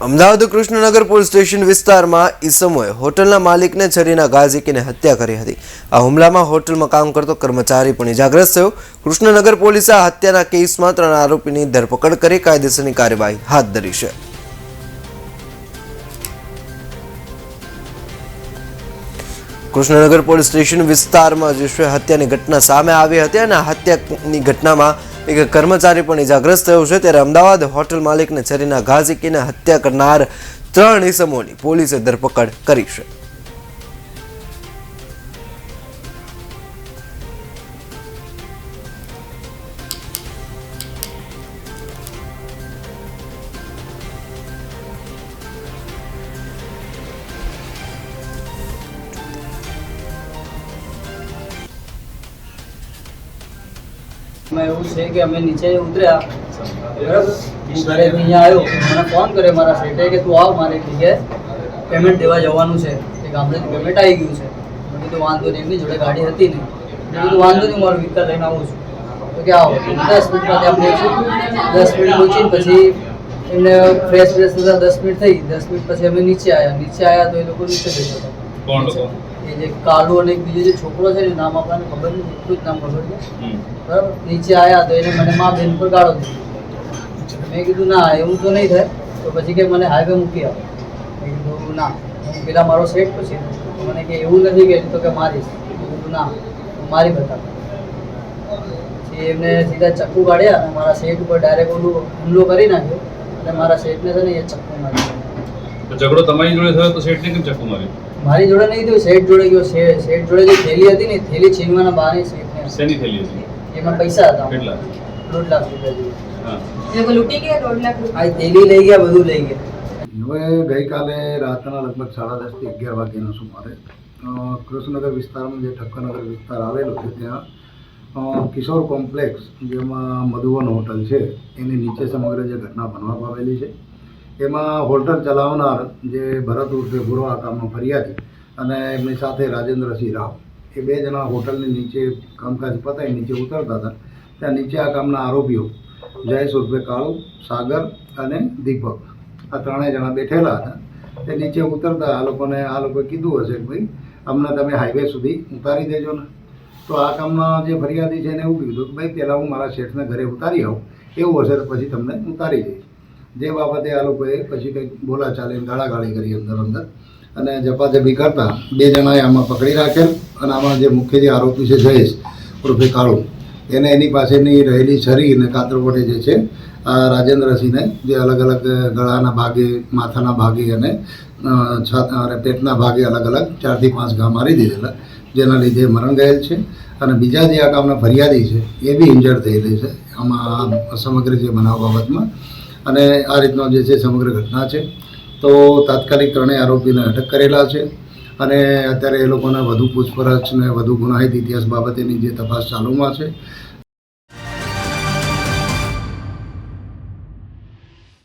Ahmedabad Krishnanagar police station વિસ્તારમાં ઈસમોએ હોટલના માલિકને છરીના ઘા ઝીકીને હત્યા કરી હતી। આ હુમલામાં હોટલમાં કામ કરતો કર્મચારી પણ ઇજાગ્રસ્ત થયો। કૃષ્ણનગર પોલીસે આ હત્યાના કેસમાં 3 આરોપીની ધરપકડ કરી કાયદેસરની કાર્યવાહી હાથ ધરી છે। કૃષ્ણનગર પોલીસ સ્ટેશન વિસ્તારમાં જે હત્યાની ઘટના સામે આવી હતી અને આ હત્યાની ઘટનામાં એક કર્મચારી પણ ઇજાગ્રસ્ત થયો છે। ત્યારે અમદાવાદ હોટલ માલિકને છરીના ઘા ઝીકીને હત્યા કરનાર 3 ઇસમોની પોલીસે ધરપકડ કરી છે। मैं એવું છે કે અમે નીચે ઉતર્યા બરાબર હું ઘરેથી અહીંયા આવ્યો મને ફોન કર્યો મારા સેઠે કે તું આવ મારે જગ્યાએ પેમેન્ટ દેવા જવાનું છે કે ગામડેથી પેમેન્ટ આવી ગયું છે મેં કીધું વાંધો નહીં એમની જોડે ગાડી હતી નહીં મેં કીધું વાંધો નહીં મારું વ્હીકલ લઈને આવું છું તો કે આવો 10 મિનિટમાં ત્યાં પહોંચ્યું 10 મિનિટ પહોંચીને પછી એમને ફ્રેશ થતા 10 મિનિટ થઈ 10 મિનિટ પછી અમે નીચે આવ્યા તો એ લોકો નીચે બેઠા હતા। કોણ લોકો? એ જે કાલુ અને એક બીજો જે છોકરો છે ને નામ આપણને ખબર નથી એટલું જ નામ ખબર છે બરાબર। નીચે આવ્યા તો એને મને મા બેન પર ગાળો દીધી। મેં કીધું ના એવું તો નહીં થાય તો પછી કે મને હાઈવે મૂકી આવો। મેં કીધું ના હું પેલા મારો સેટ પછી મને કે એવું નથી કે તો કે મારીશ। મેં કીધું ના હું મારી બતા પછી એમને સીધા ચક્કુ કાઢ્યા અને મારા સેટ ઉપર ડાયરેક્ટ ઓલું હુમલો કરી નાખ્યો અને મારા સેટને છે ને એ ચક્કુ મારી। ઝઘડો તમારી જોડે થયો તો શેઠને કેમ ચક્કુ માર્યું? મારી જોડે નહીં થયું સેટ જોડે ગયો સેટ જોડે જે થેલી હતી ને થેલી છીનવાના બહાને સેટને શેની થેલી હતી? એમાં પૈસા હતા કેટલા? 1.5 લાખ રૂપિયા જેવું। હા એ લોકો લૂંટી ગયા 1.5 લાખ રૂપિયા। આ થેલી લઈ ગયા બધું લઈ ગયા। હવે ગઈકાલે રાતના લગભગ 10:30 થી 11 વાગ્યાના સુમારે કૃષ્ણનગર વિસ્તારમાં જે ઠક્કરનગર વિસ્તાર આવેલો છે ત્યાં કિશોર કોમ્પ્લેક્સ જેમાં મધુવન હોટલ છે એની નીચે સમગ્ર જે ઘટના બનવા પામેલી છે એમાં હોટલ ચલાવનાર જે ભરત ઉર્ફે ગુરવા ગામનો ફરિયાદી અને એમની સાથે રાજેન્દ્રસિંહ રાવ એ 2 જણા હોટલની નીચે કામકાજ પતાવી નીચે ઉતરતા હતા। ત્યાં નીચે આ ગામના આરોપીઓ જયેશ ઉર્ફે કાળુ, સાગર અને દીપક આ 3 જણા બેઠેલા હતા। તે નીચે ઉતરતા આ લોકોએ કીધું હશે કે ભાઈ અમને તમે હાઈવે સુધી ઉતારી દેજો ને। તો આ કામના જે ફરિયાદી છે એને એવું કીધું કે ભાઈ પહેલાં હું મારા શેઠને ઘરે ઉતારી આવું એવું હશે તો પછી તમને ઉતારી દઈશ। જે બાબતે આ લોકોએ પછી કંઈક બોલાચાલી ગાળાગાળી કરી અંદર અને ઝપાઝપી કરતાં 2 જણાએ આમાં પકડી રાખેલ અને આમાં જે મુખ્ય જે આરોપી છે જયેશ ઉર્ફે કાળુ એને એની પાસેની રહેલી છરી અને કાતરકોટે જે છે આ રાજેન્દ્રસિંહને જે અલગ અલગ ગળાના ભાગે, માથાના ભાગે અને પેટના ભાગે અલગ 4 થી 5 ઘા મારી દીધેલા જેના લીધે મરણ ગયેલ છે। અને બીજા જે આ કામના ફરિયાદી છે એ બી ઇન્જર્ડ થયેલી છે આમાં સમગ્ર જે બનાવ બાબતમાં। અને આ રીતનો જે છે સમગ્ર ઘટના છે તો તાત્કાલિક 3 આરોપીને અટક કરેલા છે અને અત્યારે એ લોકોને વધુ પૂછપરછ ને વધુ ગુનાહિત ઇતિહાસ બાબતેની જે તપાસ ચાલુમાં છે